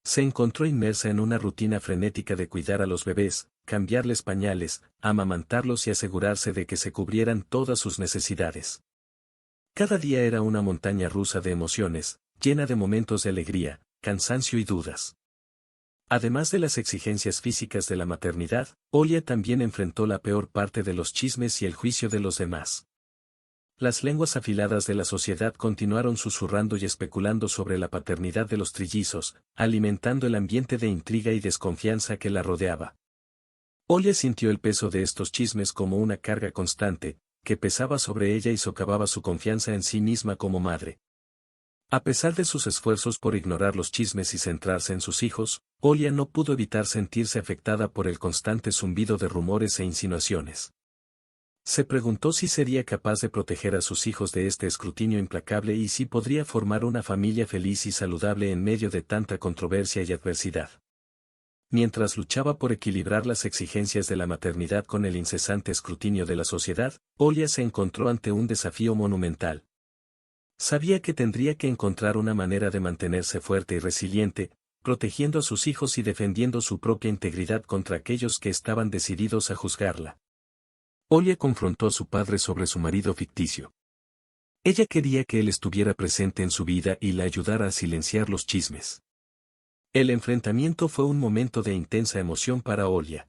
Se encontró inmersa en una rutina frenética de cuidar a los bebés, cambiarles pañales, amamantarlos y asegurarse de que se cubrieran todas sus necesidades. Cada día era una montaña rusa de emociones, llena de momentos de alegría, cansancio y dudas. Además de las exigencias físicas de la maternidad, Olia también enfrentó la peor parte de los chismes y el juicio de los demás. Las lenguas afiladas de la sociedad continuaron susurrando y especulando sobre la paternidad de los trillizos, alimentando el ambiente de intriga y desconfianza que la rodeaba. Olia sintió el peso de estos chismes como una carga constante, que pesaba sobre ella y socavaba su confianza en sí misma como madre. A pesar de sus esfuerzos por ignorar los chismes y centrarse en sus hijos, Olia no pudo evitar sentirse afectada por el constante zumbido de rumores e insinuaciones. Se preguntó si sería capaz de proteger a sus hijos de este escrutinio implacable y si podría formar una familia feliz y saludable en medio de tanta controversia y adversidad. Mientras luchaba por equilibrar las exigencias de la maternidad con el incesante escrutinio de la sociedad, Olia se encontró ante un desafío monumental. Sabía que tendría que encontrar una manera de mantenerse fuerte y resiliente, protegiendo a sus hijos y defendiendo su propia integridad contra aquellos que estaban decididos a juzgarla. Olia confrontó a su padre sobre su marido ficticio. Ella quería que él estuviera presente en su vida y la ayudara a silenciar los chismes. El enfrentamiento fue un momento de intensa emoción para Olia.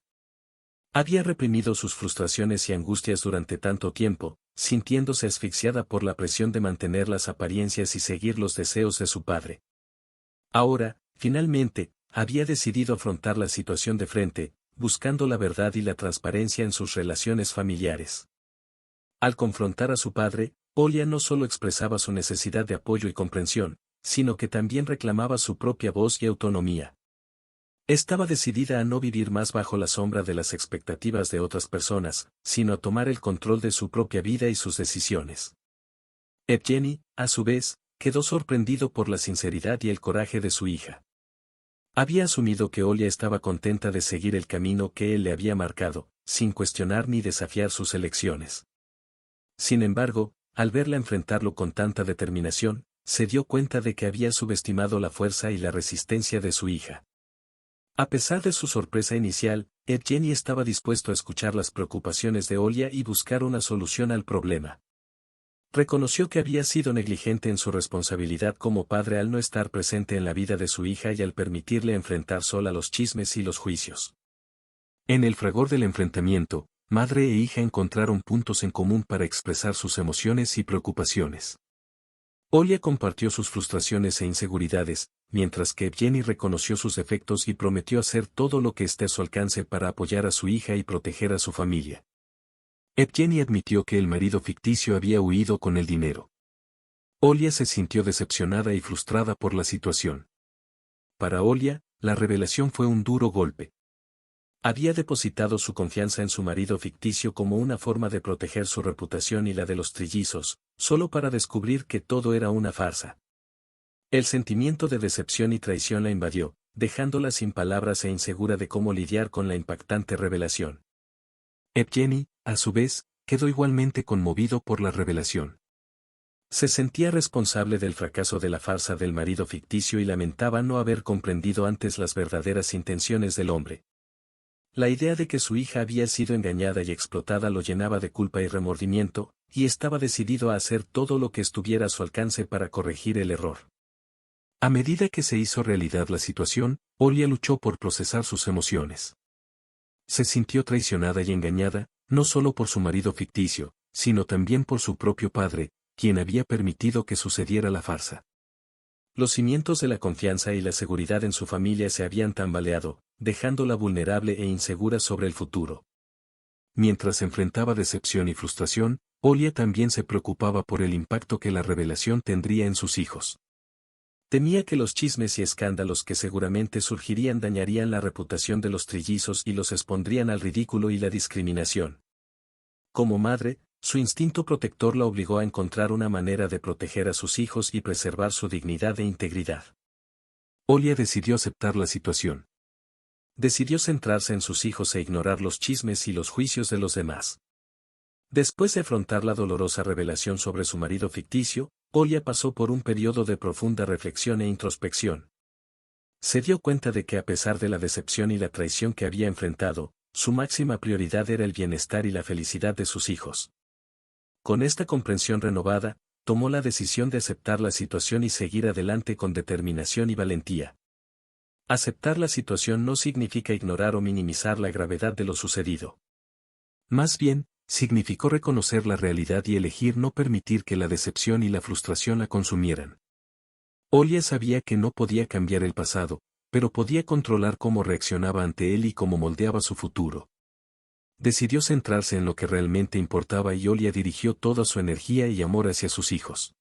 Había reprimido sus frustraciones y angustias durante tanto tiempo, sintiéndose asfixiada por la presión de mantener las apariencias y seguir los deseos de su padre. Ahora, finalmente, había decidido afrontar la situación de frente, buscando la verdad y la transparencia en sus relaciones familiares. Al confrontar a su padre, Olia no solo expresaba su necesidad de apoyo y comprensión, sino que también reclamaba su propia voz y autonomía. Estaba decidida a no vivir más bajo la sombra de las expectativas de otras personas, sino a tomar el control de su propia vida y sus decisiones. Evgeny, a su vez, quedó sorprendido por la sinceridad y el coraje de su hija. Había asumido que Olia estaba contenta de seguir el camino que él le había marcado, sin cuestionar ni desafiar sus elecciones. Sin embargo, al verla enfrentarlo con tanta determinación, se dio cuenta de que había subestimado la fuerza y la resistencia de su hija. A pesar de su sorpresa inicial, Evgeny estaba dispuesto a escuchar las preocupaciones de Olia y buscar una solución al problema. Reconoció que había sido negligente en su responsabilidad como padre al no estar presente en la vida de su hija y al permitirle enfrentar sola los chismes y los juicios. En el fragor del enfrentamiento, madre e hija encontraron puntos en común para expresar sus emociones y preocupaciones. Olia compartió sus frustraciones e inseguridades, mientras que Evgeny reconoció sus defectos y prometió hacer todo lo que esté a su alcance para apoyar a su hija y proteger a su familia. Evgeny admitió que el marido ficticio había huido con el dinero. Olia se sintió decepcionada y frustrada por la situación. Para Olia, la revelación fue un duro golpe. Había depositado su confianza en su marido ficticio como una forma de proteger su reputación y la de los trillizos, solo para descubrir que todo era una farsa. El sentimiento de decepción y traición la invadió, dejándola sin palabras e insegura de cómo lidiar con la impactante revelación. Evgeny, a su vez, quedó igualmente conmovido por la revelación. Se sentía responsable del fracaso de la farsa del marido ficticio y lamentaba no haber comprendido antes las verdaderas intenciones del hombre. La idea de que su hija había sido engañada y explotada lo llenaba de culpa y remordimiento, y estaba decidido a hacer todo lo que estuviera a su alcance para corregir el error. A medida que se hizo realidad la situación, Olia luchó por procesar sus emociones. Se sintió traicionada y engañada, no solo por su marido ficticio, sino también por su propio padre, quien había permitido que sucediera la farsa. Los cimientos de la confianza y la seguridad en su familia se habían tambaleado, dejándola vulnerable e insegura sobre el futuro. Mientras enfrentaba decepción y frustración, Olia también se preocupaba por el impacto que la revelación tendría en sus hijos. Temía que los chismes y escándalos que seguramente surgirían dañarían la reputación de los trillizos y los expondrían al ridículo y la discriminación. Como madre, su instinto protector la obligó a encontrar una manera de proteger a sus hijos y preservar su dignidad e integridad. Olia decidió aceptar la situación. Decidió centrarse en sus hijos e ignorar los chismes y los juicios de los demás. Después de afrontar la dolorosa revelación sobre su marido ficticio, Olia pasó por un periodo de profunda reflexión e introspección. Se dio cuenta de que a pesar de la decepción y la traición que había enfrentado, su máxima prioridad era el bienestar y la felicidad de sus hijos. Con esta comprensión renovada, tomó la decisión de aceptar la situación y seguir adelante con determinación y valentía. Aceptar la situación no significa ignorar o minimizar la gravedad de lo sucedido. Más bien, significó reconocer la realidad y elegir no permitir que la decepción y la frustración la consumieran. Olia sabía que no podía cambiar el pasado, pero podía controlar cómo reaccionaba ante él y cómo moldeaba su futuro. Decidió centrarse en lo que realmente importaba y Olia dirigió toda su energía y amor hacia sus hijos.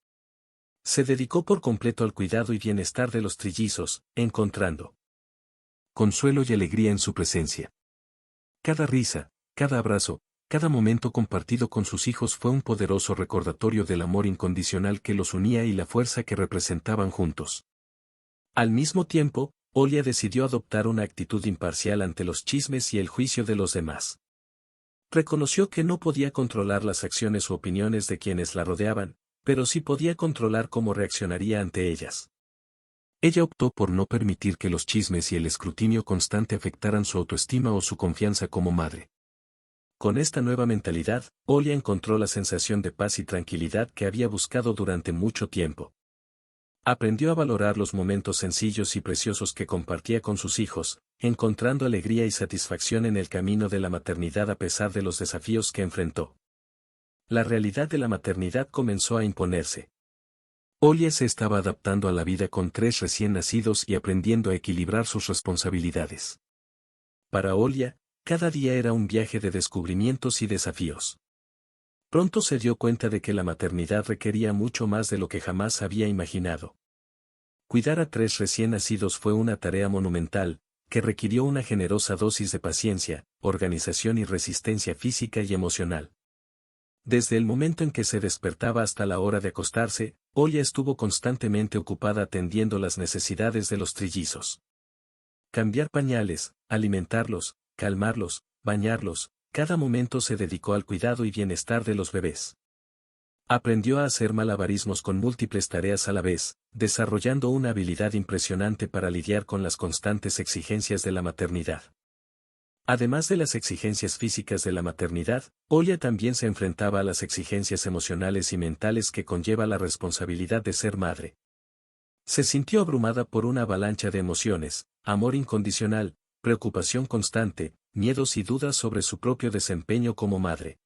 Se dedicó por completo al cuidado y bienestar de los trillizos, encontrando consuelo y alegría en su presencia. Cada risa, cada abrazo, cada momento compartido con sus hijos fue un poderoso recordatorio del amor incondicional que los unía y la fuerza que representaban juntos. Al mismo tiempo, Olia decidió adoptar una actitud imparcial ante los chismes y el juicio de los demás. Reconoció que no podía controlar las acciones u opiniones de quienes la rodeaban, pero sí podía controlar cómo reaccionaría ante ellas. Ella optó por no permitir que los chismes y el escrutinio constante afectaran su autoestima o su confianza como madre. Con esta nueva mentalidad, Olia encontró la sensación de paz y tranquilidad que había buscado durante mucho tiempo. Aprendió a valorar los momentos sencillos y preciosos que compartía con sus hijos, encontrando alegría y satisfacción en el camino de la maternidad a pesar de los desafíos que enfrentó. La realidad de la maternidad comenzó a imponerse. Olia se estaba adaptando a la vida con 3 recién nacidos y aprendiendo a equilibrar sus responsabilidades. Para Olia, cada día era un viaje de descubrimientos y desafíos. Pronto se dio cuenta de que la maternidad requería mucho más de lo que jamás había imaginado. Cuidar a 3 recién nacidos fue una tarea monumental, que requirió una generosa dosis de paciencia, organización y resistencia física y emocional. Desde el momento en que se despertaba hasta la hora de acostarse, Olia estuvo constantemente ocupada atendiendo las necesidades de los trillizos. Cambiar pañales, alimentarlos, calmarlos, bañarlos, cada momento se dedicó al cuidado y bienestar de los bebés. Aprendió a hacer malabarismos con múltiples tareas a la vez, desarrollando una habilidad impresionante para lidiar con las constantes exigencias de la maternidad. Además de las exigencias físicas de la maternidad, Olia también se enfrentaba a las exigencias emocionales y mentales que conlleva la responsabilidad de ser madre. Se sintió abrumada por una avalancha de emociones, amor incondicional, preocupación constante, miedos y dudas sobre su propio desempeño como madre.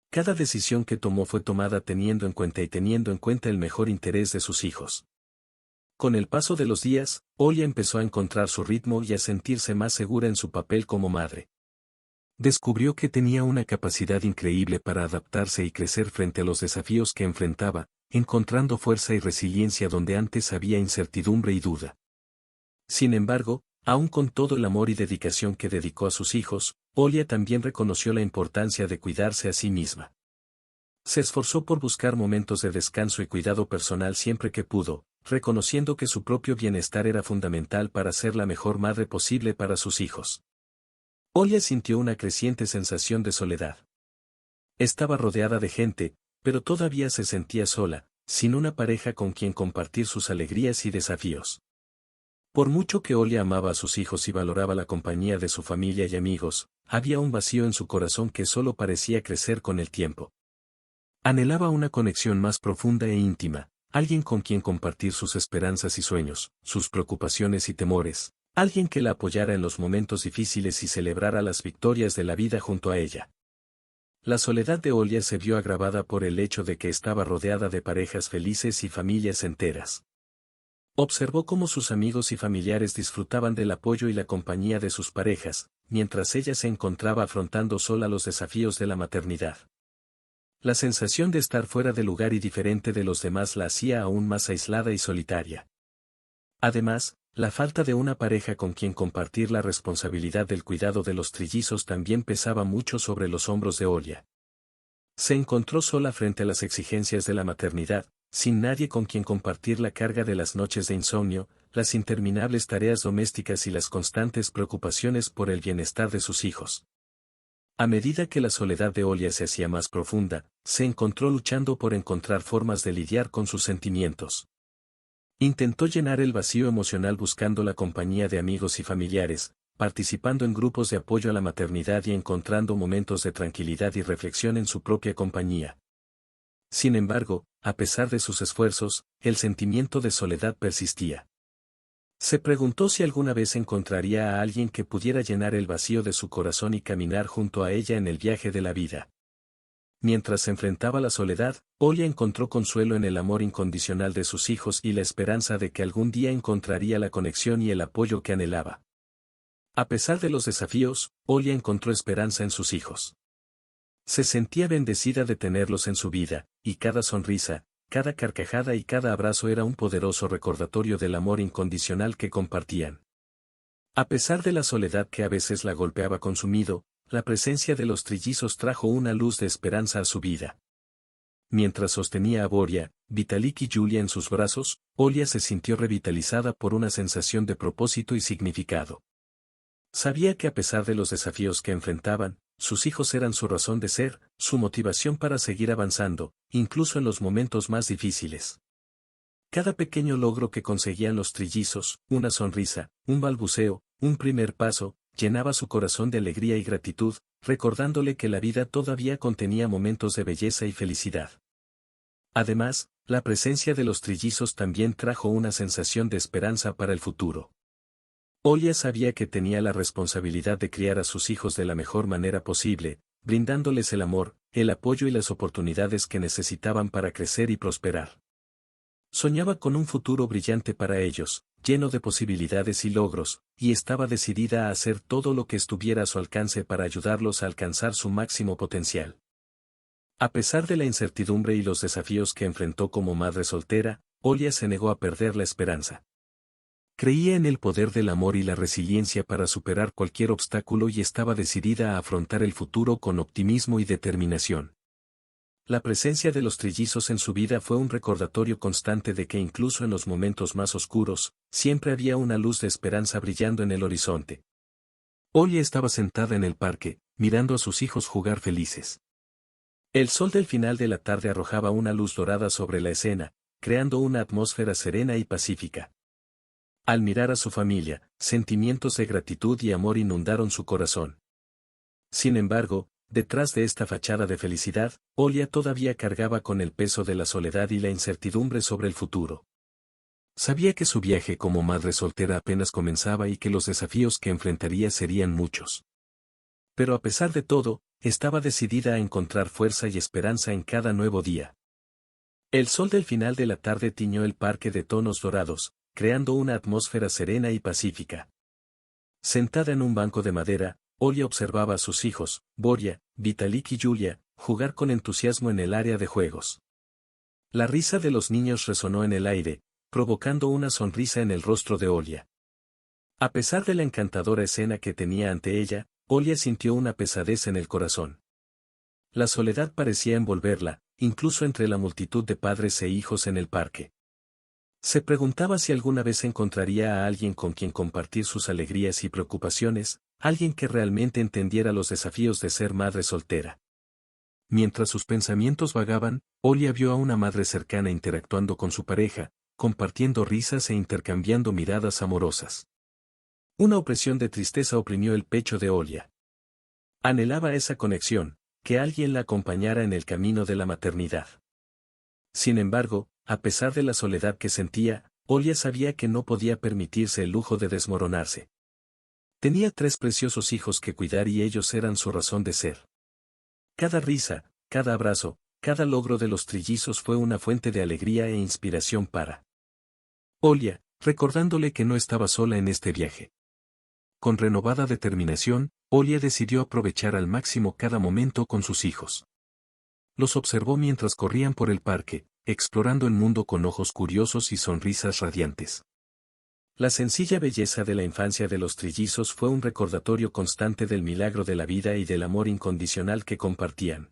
Cada decisión que tomó fue tomada teniendo en cuenta el mejor interés de sus hijos. Con el paso de los días, Olia empezó a encontrar su ritmo y a sentirse más segura en su papel como madre. Descubrió que tenía una capacidad increíble para adaptarse y crecer frente a los desafíos que enfrentaba, encontrando fuerza y resiliencia donde antes había incertidumbre y duda. Sin embargo, aun con todo el amor y dedicación que dedicó a sus hijos, Olia también reconoció la importancia de cuidarse a sí misma. Se esforzó por buscar momentos de descanso y cuidado personal siempre que pudo, reconociendo que su propio bienestar era fundamental para ser la mejor madre posible para sus hijos. Olia sintió una creciente sensación de soledad. Estaba rodeada de gente, pero todavía se sentía sola, sin una pareja con quien compartir sus alegrías y desafíos. Por mucho que Olia amaba a sus hijos y valoraba la compañía de su familia y amigos, había un vacío en su corazón que solo parecía crecer con el tiempo. Anhelaba una conexión más profunda e íntima, alguien con quien compartir sus esperanzas y sueños, sus preocupaciones y temores, alguien que la apoyara en los momentos difíciles y celebrara las victorias de la vida junto a ella. La soledad de Olia se vio agravada por el hecho de que estaba rodeada de parejas felices y familias enteras. Observó cómo sus amigos y familiares disfrutaban del apoyo y la compañía de sus parejas, mientras ella se encontraba afrontando sola los desafíos de la maternidad. La sensación de estar fuera de lugar y diferente de los demás la hacía aún más aislada y solitaria. Además, la falta de una pareja con quien compartir la responsabilidad del cuidado de los trillizos también pesaba mucho sobre los hombros de Olia. Se encontró sola frente a las exigencias de la maternidad, sin nadie con quien compartir la carga de las noches de insomnio, las interminables tareas domésticas y las constantes preocupaciones por el bienestar de sus hijos. A medida que la soledad de Olia se hacía más profunda, se encontró luchando por encontrar formas de lidiar con sus sentimientos. Intentó llenar el vacío emocional buscando la compañía de amigos y familiares, participando en grupos de apoyo a la maternidad y encontrando momentos de tranquilidad y reflexión en su propia compañía. Sin embargo, a pesar de sus esfuerzos, el sentimiento de soledad persistía. Se preguntó si alguna vez encontraría a alguien que pudiera llenar el vacío de su corazón y caminar junto a ella en el viaje de la vida. Mientras se enfrentaba a la soledad, Olia encontró consuelo en el amor incondicional de sus hijos y la esperanza de que algún día encontraría la conexión y el apoyo que anhelaba. A pesar de los desafíos, Olia encontró esperanza en sus hijos. Se sentía bendecida de tenerlos en su vida, y cada sonrisa, cada carcajada y cada abrazo era un poderoso recordatorio del amor incondicional que compartían. A pesar de la soledad que a veces la golpeaba consumido, la presencia de los trillizos trajo una luz de esperanza a su vida. Mientras sostenía a Boria, Vitalik y Julia en sus brazos, Olia se sintió revitalizada por una sensación de propósito y significado. Sabía que a pesar de los desafíos que enfrentaban, sus hijos eran su razón de ser, su motivación para seguir avanzando, incluso en los momentos más difíciles. Cada pequeño logro que conseguían los trillizos, una sonrisa, un balbuceo, un primer paso, llenaba su corazón de alegría y gratitud, recordándole que la vida todavía contenía momentos de belleza y felicidad. Además, la presencia de los trillizos también trajo una sensación de esperanza para el futuro. Olia sabía que tenía la responsabilidad de criar a sus hijos de la mejor manera posible, brindándoles el amor, el apoyo y las oportunidades que necesitaban para crecer y prosperar. Soñaba con un futuro brillante para ellos, lleno de posibilidades y logros, y estaba decidida a hacer todo lo que estuviera a su alcance para ayudarlos a alcanzar su máximo potencial. A pesar de la incertidumbre y los desafíos que enfrentó como madre soltera, Olia se negó a perder la esperanza. Creía en el poder del amor y la resiliencia para superar cualquier obstáculo y estaba decidida a afrontar el futuro con optimismo y determinación. La presencia de los trillizos en su vida fue un recordatorio constante de que incluso en los momentos más oscuros, siempre había una luz de esperanza brillando en el horizonte. Olia estaba sentada en el parque, mirando a sus hijos jugar felices. El sol del final de la tarde arrojaba una luz dorada sobre la escena, creando una atmósfera serena y pacífica. Al mirar a su familia, sentimientos de gratitud y amor inundaron su corazón. Sin embargo, detrás de esta fachada de felicidad, Olia todavía cargaba con el peso de la soledad y la incertidumbre sobre el futuro. Sabía que su viaje como madre soltera apenas comenzaba y que los desafíos que enfrentaría serían muchos. Pero a pesar de todo, estaba decidida a encontrar fuerza y esperanza en cada nuevo día. El sol del final de la tarde tiñó el parque de tonos dorados, creando una atmósfera serena y pacífica. Sentada en un banco de madera, Olia observaba a sus hijos, Borja, Vitalik y Julia, jugar con entusiasmo en el área de juegos. La risa de los niños resonó en el aire, provocando una sonrisa en el rostro de Olia. A pesar de la encantadora escena que tenía ante ella, Olia sintió una pesadez en el corazón. La soledad parecía envolverla, incluso entre la multitud de padres e hijos en el parque. Se preguntaba si alguna vez encontraría a alguien con quien compartir sus alegrías y preocupaciones, alguien que realmente entendiera los desafíos de ser madre soltera. Mientras sus pensamientos vagaban, Olia vio a una madre cercana interactuando con su pareja, compartiendo risas e intercambiando miradas amorosas. Una opresión de tristeza oprimió el pecho de Olia. Anhelaba esa conexión, que alguien la acompañara en el camino de la maternidad. Sin embargo, a pesar de la soledad que sentía, Olia sabía que no podía permitirse el lujo de desmoronarse. Tenía 3 preciosos hijos que cuidar y ellos eran su razón de ser. Cada risa, cada abrazo, cada logro de los trillizos fue una fuente de alegría e inspiración para Olia, recordándole que no estaba sola en este viaje. Con renovada determinación, Olia decidió aprovechar al máximo cada momento con sus hijos. Los observó mientras corrían por el parque, explorando el mundo con ojos curiosos y sonrisas radiantes. La sencilla belleza de la infancia de los trillizos fue un recordatorio constante del milagro de la vida y del amor incondicional que compartían.